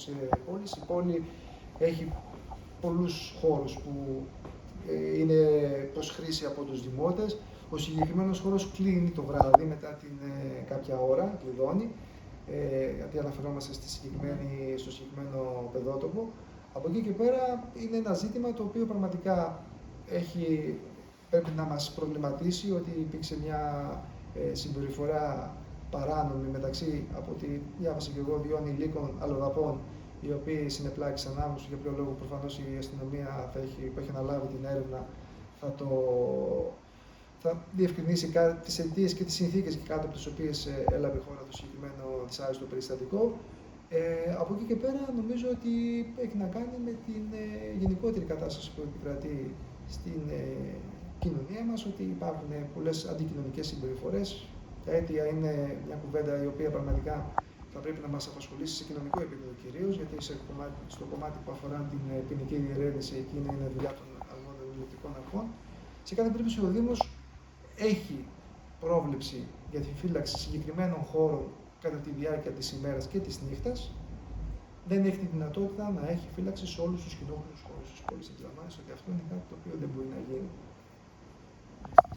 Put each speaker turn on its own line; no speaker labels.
της πόλης. Η πόλη έχει πολλούς χώρους που είναι προς χρήση από τους δημότες. Ο συγκεκριμένος χώρος κλείνει το βράδυ μετά την κάποια ώρα, κλειδώνει, γιατί αναφερόμαστε στο συγκεκριμένο παιδότοπο. Από εκεί και πέρα είναι ένα ζήτημα το οποίο πραγματικά πρέπει να μας προβληματίσει, ότι υπήρξε μια συμπεριφορά παράνομη μεταξύ, από ό,τι διάβασα και εγώ, 2 ανηλίκων αλλοδαπών, οι οποίοι συνεπλάκησαν άγνωστο, για ποιο λόγο προφανώς η αστυνομία που έχει αναλάβει την έρευνα θα διευκρινίσει τις αιτίες και τις συνθήκες κάτω από τις οποίες έλαβε η χώρα το συγκεκριμένο δυσάρεστο περιστατικό. Από εκεί και πέρα νομίζω ότι έχει να κάνει με την γενικότερη κατάσταση που επικρατεί στην κοινωνία μας, ότι υπάρχουν πολλές αντικοινωνικές συμπεριφορές. Τα αίτια είναι μια κουβέντα η οποία πραγματικά θα πρέπει να μας απασχολήσει σε κοινωνικό επίπεδο κυρίως, γιατί στο κομμάτι που αφορά την ποινική διερεύνηση, εκείνη είναι δουλειά των αρμόδιων δημοτικών αρχών. Σε κάθε περίπτωση ο Δήμος έχει πρόβλεψη για τη φύλαξη συγκεκριμένων χώρων κατά τη διάρκεια της ημέρας και της νύχτας. Δεν έχει τη δυνατότητα να έχει φύλαξη σε όλους τους κοινόχρηστους χώρους της πόλης. Αντιλαμβάνεστε ότι αυτό είναι κάτι το οποίο δεν μπορεί να γίνει.